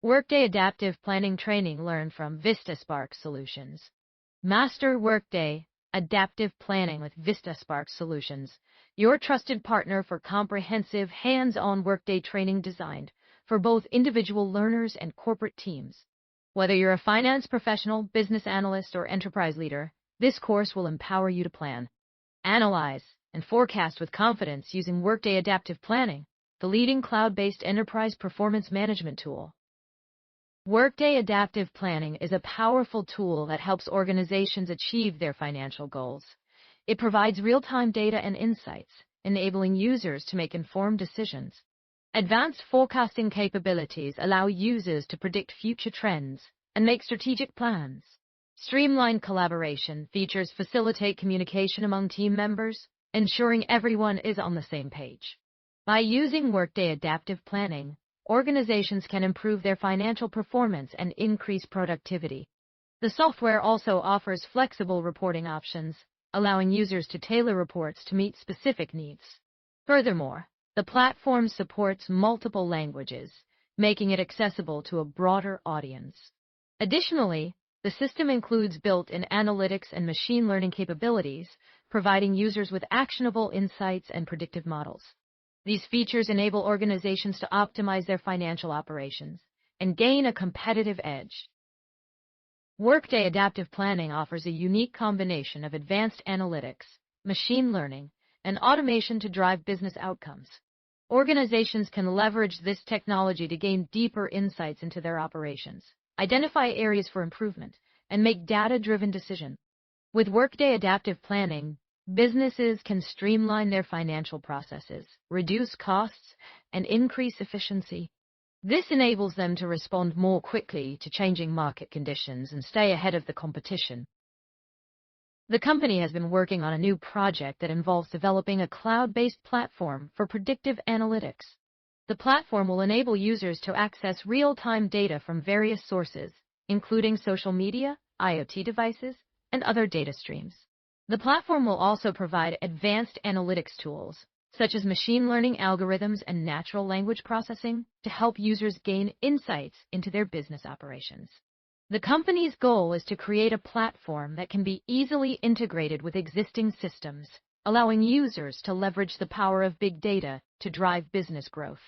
Workday Adaptive Planning Training. Learn from Vistasparks Solutions. Master Workday Adaptive Planning with Vistasparks Solutions, your trusted partner for comprehensive, hands-on Workday training designed for both individual learners and corporate teams. Whether you're a finance professional, business analyst, or enterprise leader, this course will empower you to plan, analyze, and forecast with confidence using Workday Adaptive Planning, the leading cloud-based enterprise performance management tool. Workday Adaptive Planning is a powerful tool that helps organizations achieve their financial goals. It provides real-time data and insights, enabling users to make informed decisions. Advanced forecasting capabilities allow users to predict future trends and make strategic plans. Streamlined collaboration features facilitate communication among team members, ensuring everyone is on the same page. By using Workday Adaptive Planning, organizations can improve their financial performance and increase productivity. The software also offers flexible reporting options, allowing users to tailor reports to meet specific needs. Furthermore, the platform supports multiple languages, making it accessible to a broader audience. Additionally, the system includes built-in analytics and machine learning capabilities, providing users with actionable insights and predictive models. These features enable organizations to optimize their financial operations and gain a competitive edge. Workday Adaptive Planning offers a unique combination of advanced analytics, machine learning, and automation to drive business outcomes. Organizations can leverage this technology to gain deeper insights into their operations, identify areas for improvement, and make data-driven decisions. With Workday Adaptive Planning, businesses can streamline their financial processes, reduce costs, and increase efficiency. This enables them to respond more quickly to changing market conditions and stay ahead of the competition. The company has been working on a new project that involves developing a cloud-based platform for predictive analytics. The platform will enable users to access real-time data from various sources, including social media, IoT devices, and other data streams. The platform will also provide advanced analytics tools, such as machine learning algorithms and natural language processing, to help users gain insights into their business operations. The company's goal is to create a platform that can be easily integrated with existing systems, allowing users to leverage the power of big data to drive business growth.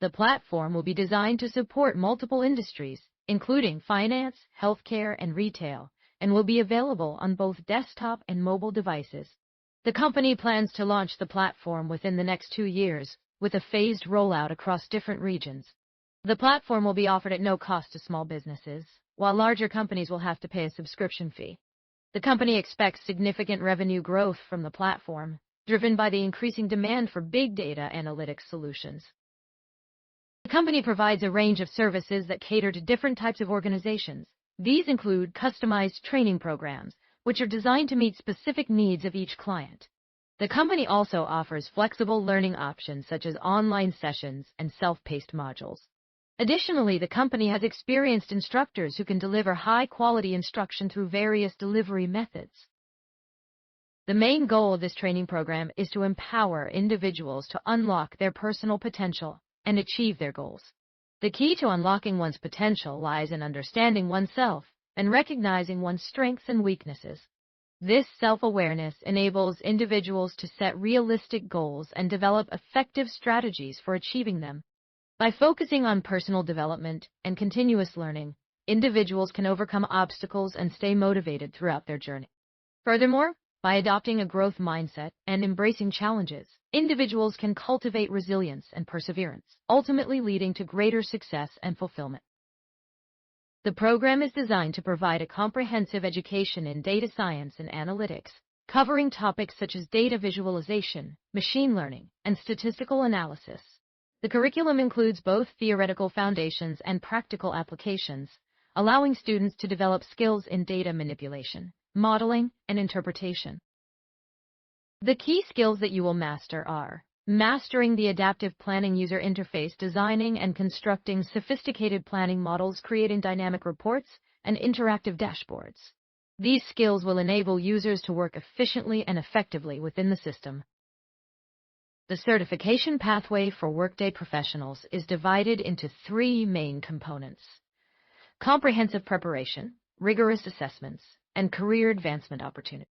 The platform will be designed to support multiple industries, including finance, healthcare, and retail, and will be available on both desktop and mobile devices. The company plans to launch the platform within the next 2 years, with a phased rollout across different regions. The platform will be offered at no cost to small businesses, while larger companies will have to pay a subscription fee. The company expects significant revenue growth from the platform, driven by the increasing demand for big data analytics solutions. The company provides a range of services that cater to different types of organizations. These include customized training programs, which are designed to meet specific needs of each client. The company also offers flexible learning options such as online sessions and self-paced modules. Additionally, the company has experienced instructors who can deliver high-quality instruction through various delivery methods. The main goal of this training program is to empower individuals to unlock their personal potential and achieve their goals. The key to unlocking one's potential lies in understanding oneself and recognizing one's strengths and weaknesses. This self-awareness enables individuals to set realistic goals and develop effective strategies for achieving them. By focusing on personal development and continuous learning, individuals can overcome obstacles and stay motivated throughout their journey. Furthermore, by adopting a growth mindset and embracing challenges, individuals can cultivate resilience and perseverance, ultimately leading to greater success and fulfillment. The program is designed to provide a comprehensive education in data science and analytics, covering topics such as data visualization, machine learning, and statistical analysis. The curriculum includes both theoretical foundations and practical applications, allowing students to develop skills in data manipulation, modeling, and interpretation. The key skills that you will master are mastering the adaptive planning user interface, designing and constructing sophisticated planning models, creating dynamic reports, and interactive dashboards. These skills will enable users to work efficiently and effectively within the system. The certification pathway for Workday professionals is divided into three main components: comprehensive preparation, rigorous assessments, and career advancement opportunities.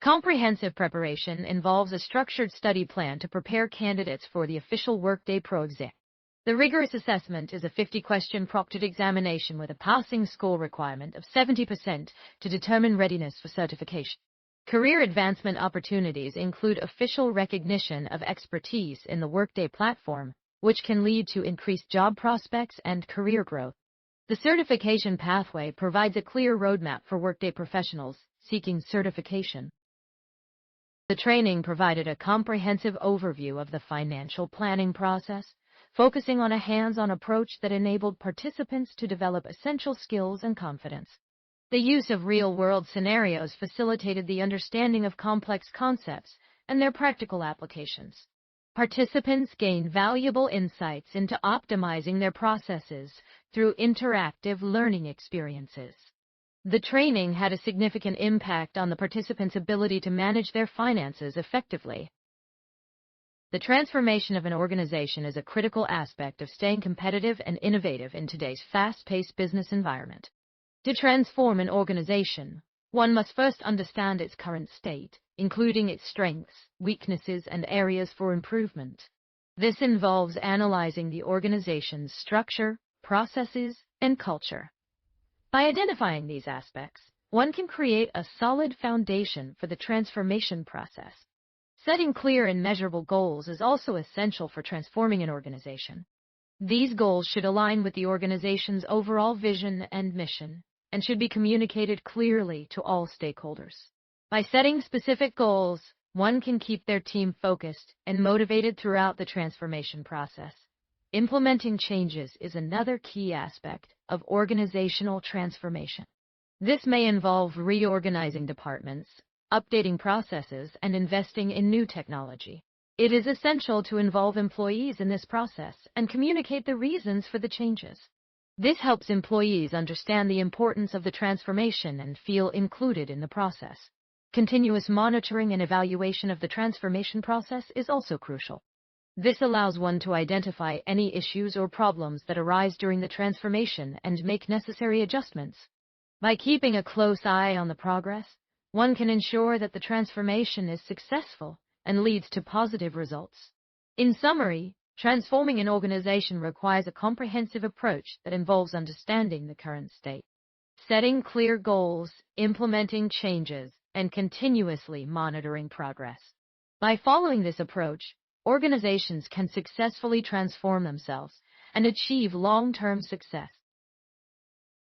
Comprehensive preparation involves a structured study plan to prepare candidates for the official Workday Pro exam. The rigorous assessment is a 50-question proctored examination with a passing score requirement of 70% to determine readiness for certification. Career advancement opportunities include official recognition of expertise in the Workday platform, which can lead to increased job prospects and career growth. The certification pathway provides a clear roadmap for Workday professionals seeking certification. The training provided a comprehensive overview of the financial planning process, focusing on a hands-on approach that enabled participants to develop essential skills and confidence. The use of real-world scenarios facilitated the understanding of complex concepts and their practical applications. Participants gained valuable insights into optimizing their processes through interactive learning experiences. The training had a significant impact on the participants' ability to manage their finances effectively. The transformation of an organization is a critical aspect of staying competitive and innovative in today's fast-paced business environment. To transform an organization, one must first understand its current state, including its strengths, weaknesses, and areas for improvement. This involves analyzing the organization's structure, processes, and culture. By identifying these aspects, one can create a solid foundation for the transformation process. Setting clear and measurable goals is also essential for transforming an organization. These goals should align with the organization's overall vision and mission, and should be communicated clearly to all stakeholders. By setting specific goals, one can keep their team focused and motivated throughout the transformation process. Implementing changes is another key aspect of organizational transformation. This may involve reorganizing departments, updating processes, and investing in new technology. It is essential to involve employees in this process and communicate the reasons for the changes. This helps employees understand the importance of the transformation and feel included in the process. Continuous monitoring and evaluation of the transformation process is also crucial. This allows one to identify any issues or problems that arise during the transformation and make necessary adjustments. By keeping a close eye on the progress, one can ensure that the transformation is successful and leads to positive results. In summary, transforming an organization requires a comprehensive approach that involves understanding the current state, setting clear goals, implementing changes, and continuously monitoring progress. By following this approach, organizations can successfully transform themselves and achieve long-term success.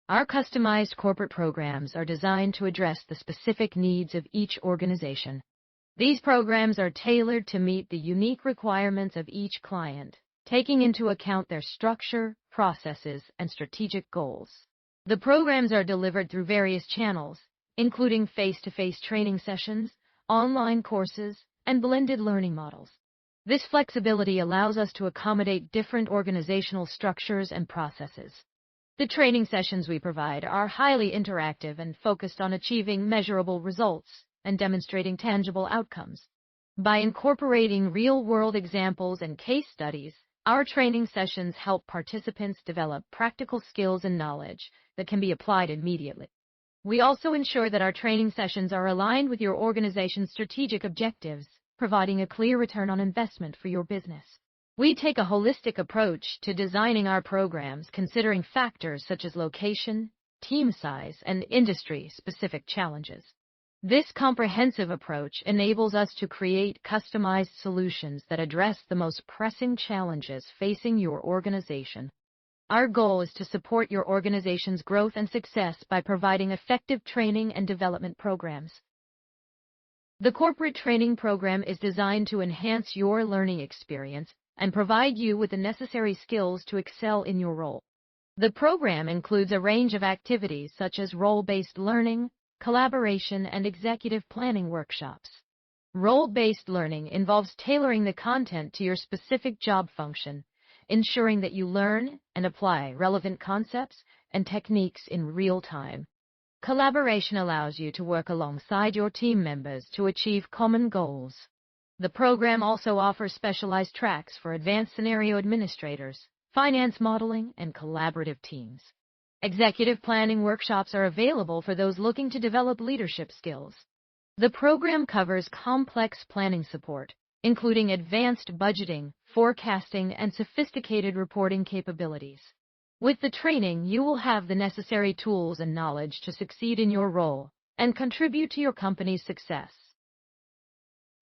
Our customized corporate programs are designed to address the specific needs of each organization. These programs are tailored to meet the unique requirements of each client, taking into account their structure, processes, and strategic goals. The programs are delivered through various channels, including face-to-face training sessions, online courses, and blended learning models. This flexibility allows us to accommodate different organizational structures and processes. The training sessions we provide are highly interactive and focused on achieving measurable results and demonstrating tangible outcomes. By incorporating real-world examples and case studies, our training sessions help participants develop practical skills and knowledge that can be applied immediately. We also ensure that our training sessions are aligned with your organization's strategic objectives, providing a clear return on investment for your business. We take a holistic approach to designing our programs, considering factors such as location, team size, and industry-specific challenges. This comprehensive approach enables us to create customized solutions that address the most pressing challenges facing your organization. Our goal is to support your organization's growth and success by providing effective training and development programs. The corporate training program is designed to enhance your learning experience and provide you with the necessary skills to excel in your role. The program includes a range of activities such as role-based learning, collaboration, and executive planning workshops. Role-based learning involves tailoring the content to your specific job function, ensuring that you learn and apply relevant concepts and techniques in real time. Collaboration allows you to work alongside your team members to achieve common goals. The program also offers specialized tracks for advanced scenario administrators, finance modeling, and collaborative teams. Executive planning workshops are available for those looking to develop leadership skills. The program covers complex planning support, including advanced budgeting, forecasting, and sophisticated reporting capabilities. With the training, you will have the necessary tools and knowledge to succeed in your role and contribute to your company's success.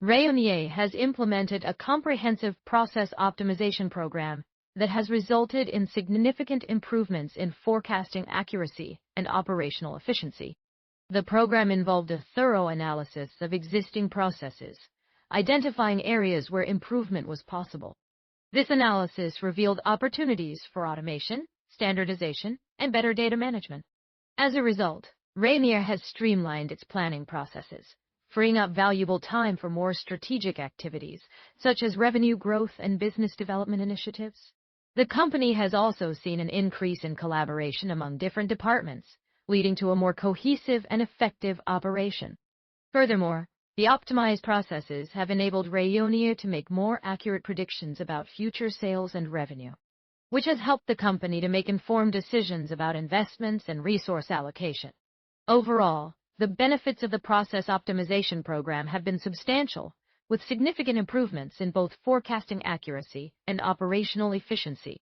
Rayonier has implemented a comprehensive process optimization program that has resulted in significant improvements in forecasting accuracy and operational efficiency. The program involved a thorough analysis of existing processes, identifying areas where improvement was possible. This analysis revealed opportunities for automation, standardization, and better data management. As a result, Rayonier has streamlined its planning processes, freeing up valuable time for more strategic activities, such as revenue growth and business development initiatives. The company has also seen an increase in collaboration among different departments, leading to a more cohesive and effective operation. Furthermore, the optimized processes have enabled Rayonier to make more accurate predictions about future sales and revenue, which has helped the company to make informed decisions about investments and resource allocation. Overall, the benefits of the process optimization program have been substantial, with significant improvements in both forecasting accuracy and operational efficiency.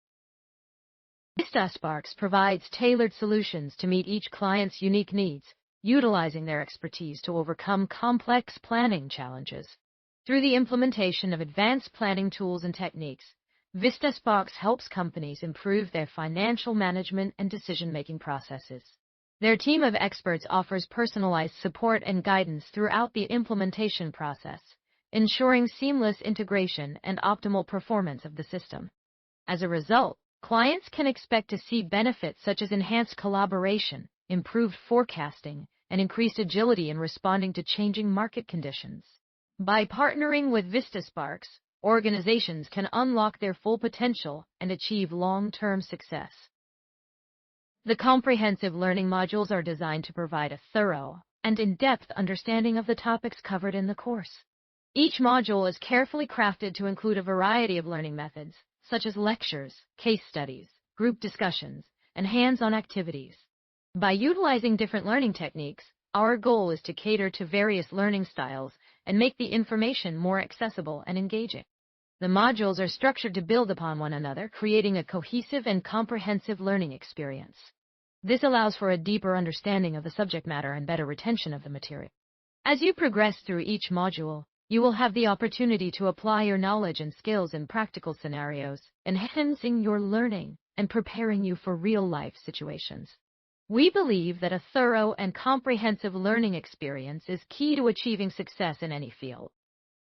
Vistasparks provides tailored solutions to meet each client's unique needs, utilizing their expertise to overcome complex planning challenges. Through the implementation of advanced planning tools and techniques, Vistasparks helps companies improve their financial management and decision-making processes. Their team of experts offers personalized support and guidance throughout the implementation process, ensuring seamless integration and optimal performance of the system. As a result, clients can expect to see benefits such as enhanced collaboration, improved forecasting, and increased agility in responding to changing market conditions. By partnering with Vistasparks, organizations can unlock their full potential and achieve long-term success. The comprehensive learning modules are designed to provide a thorough and in-depth understanding of the topics covered in the course. Each module is carefully crafted to include a variety of learning methods, such as lectures, case studies, group discussions, and hands-on activities. By utilizing different learning techniques, our goal is to cater to various learning styles and make the information more accessible and engaging. The modules are structured to build upon one another, creating a cohesive and comprehensive learning experience. This allows for a deeper understanding of the subject matter and better retention of the material. As you progress through each module, you will have the opportunity to apply your knowledge and skills in practical scenarios, enhancing your learning and preparing you for real-life situations. We believe that a thorough and comprehensive learning experience is key to achieving success in any field.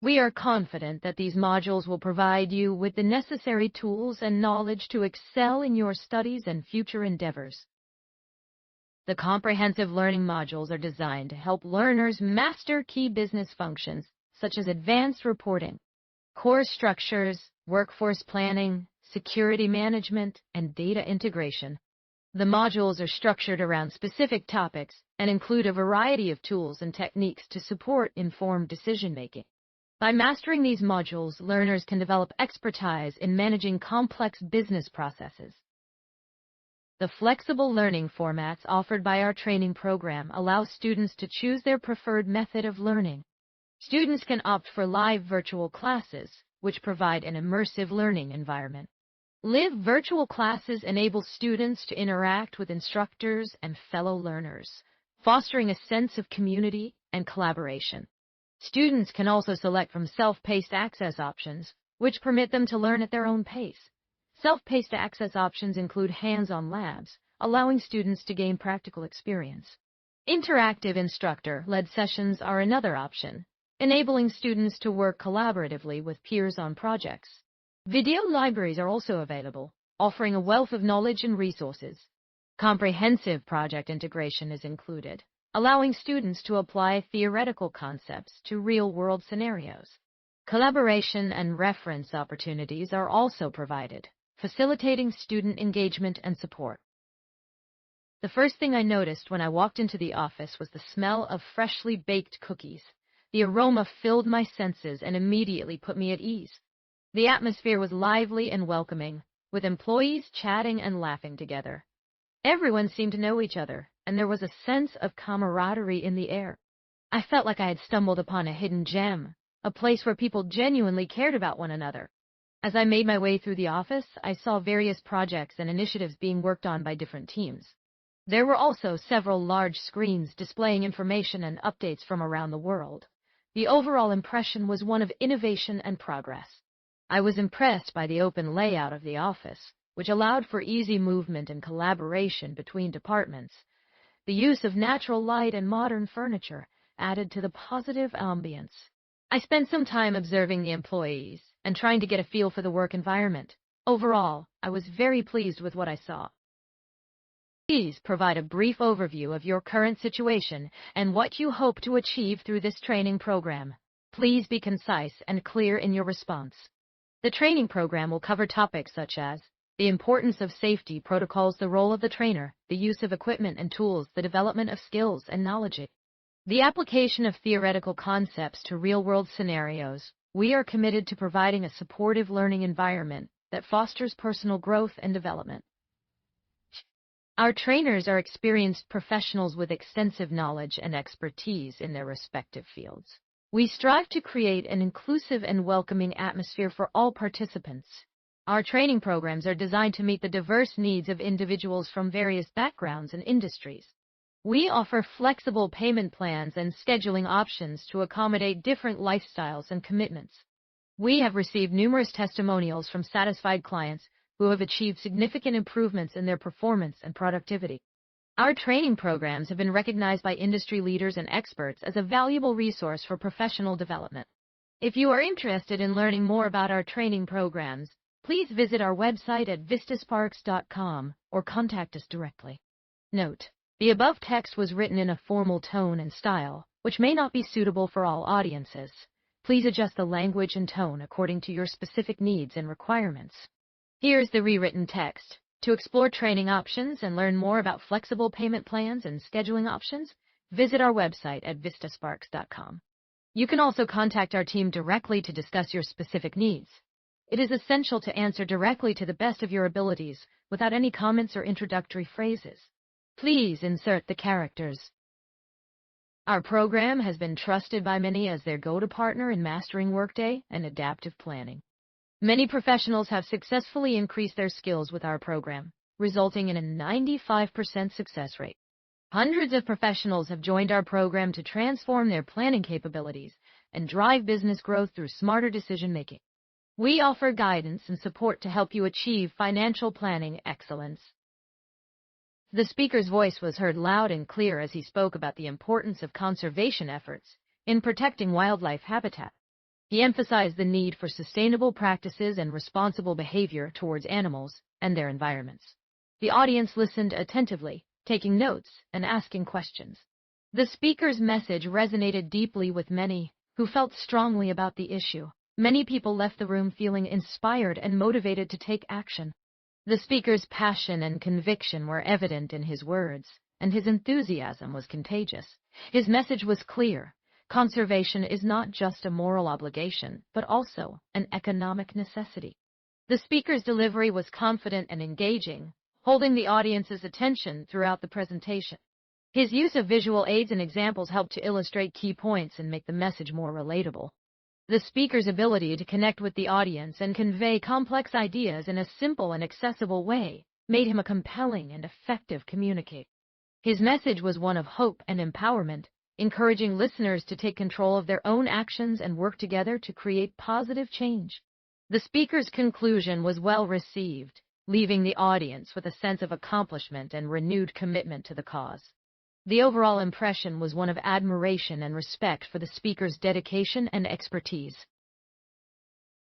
We are confident that these modules will provide you with the necessary tools and knowledge to excel in your studies and future endeavors. The comprehensive learning modules are designed to help learners master key business functions such as advanced reporting, core structures, workforce planning, security management, and data integration. The modules are structured around specific topics and include a variety of tools and techniques to support informed decision-making. By mastering these modules, learners can develop expertise in managing complex business processes. The flexible learning formats offered by our training program allow students to choose their preferred method of learning. Students can opt for live virtual classes, which provide an immersive learning environment. Live virtual classes enable students to interact with instructors and fellow learners, fostering a sense of community and collaboration. Students can also select from self-paced access options, which permit them to learn at their own pace. Self-paced access options include hands-on labs, allowing students to gain practical experience. Interactive instructor-led sessions are another option, enabling students to work collaboratively with peers on projects. Video libraries are also available, offering a wealth of knowledge and resources. Comprehensive project integration is included, allowing students to apply theoretical concepts to real-world scenarios. Collaboration and reference opportunities are also provided, facilitating student engagement and support. The first thing I noticed when I walked into the office was the smell of freshly baked cookies. The aroma filled my senses and immediately put me at ease. The atmosphere was lively and welcoming, with employees chatting and laughing together. Everyone seemed to know each other, and there was a sense of camaraderie in the air. I felt like I had stumbled upon a hidden gem, a place where people genuinely cared about one another. As I made my way through the office, I saw various projects and initiatives being worked on by different teams. There were also several large screens displaying information and updates from around the world. The overall impression was one of innovation and progress. I was impressed by the open layout of the office, which allowed for easy movement and collaboration between departments. The use of natural light and modern furniture added to the positive ambience. I spent some time observing the employees and trying to get a feel for the work environment. Overall, I was very pleased with what I saw. Please provide a brief overview of your current situation and what you hope to achieve through this training program. Please be concise and clear in your response. The training program will cover topics such as the importance of safety protocols, the role of the trainer, the use of equipment and tools, the development of skills and knowledge, the application of theoretical concepts to real-world scenarios. We are committed to providing a supportive learning environment that fosters personal growth and development. Our trainers are experienced professionals with extensive knowledge and expertise in their respective fields. We strive to create an inclusive and welcoming atmosphere for all participants. Our training programs are designed to meet the diverse needs of individuals from various backgrounds and industries. We offer flexible payment plans and scheduling options to accommodate different lifestyles and commitments. We have received numerous testimonials from satisfied clients who have achieved significant improvements in their performance and productivity. Our training programs have been recognized by industry leaders and experts as a valuable resource for professional development. If you are interested in learning more about our training programs, please visit our website at vistasparks.com or contact us directly. Note: the above text was written in a formal tone and style, which may not be suitable for all audiences. Please adjust the language and tone according to your specific needs and requirements. Here's the rewritten text. To explore training options and learn more about flexible payment plans and scheduling options, visit our website at vistasparks.com. You can also contact our team directly to discuss your specific needs. It is essential to answer directly to the best of your abilities without any comments or introductory phrases. Please insert the characters. Our program has been trusted by many as their go-to partner in mastering Workday and adaptive planning. Many professionals have successfully increased their skills with our program, resulting in a 95% success rate. Hundreds of professionals have joined our program to transform their planning capabilities and drive business growth through smarter decision-making. We offer guidance and support to help you achieve financial planning excellence. The speaker's voice was heard loud and clear as he spoke about the importance of conservation efforts in protecting wildlife habitat. He emphasized the need for sustainable practices and responsible behavior towards animals and their environments. The audience listened attentively, taking notes and asking questions. The speaker's message resonated deeply with many who felt strongly about the issue. Many people left the room feeling inspired and motivated to take action. The speaker's passion and conviction were evident in his words, and his enthusiasm was contagious. His message was clear. Conservation is not just a moral obligation, but also an economic necessity. The speaker's delivery was confident and engaging, holding the audience's attention throughout the presentation. His use of visual aids and examples helped to illustrate key points and make the message more relatable. The speaker's ability to connect with the audience and convey complex ideas in a simple and accessible way made him a compelling and effective communicator. His message was one of hope and empowerment, encouraging listeners to take control of their own actions and work together to create positive change. The speaker's conclusion was well received, leaving the audience with a sense of accomplishment and renewed commitment to the cause. The overall impression was one of admiration and respect for the speaker's dedication and expertise.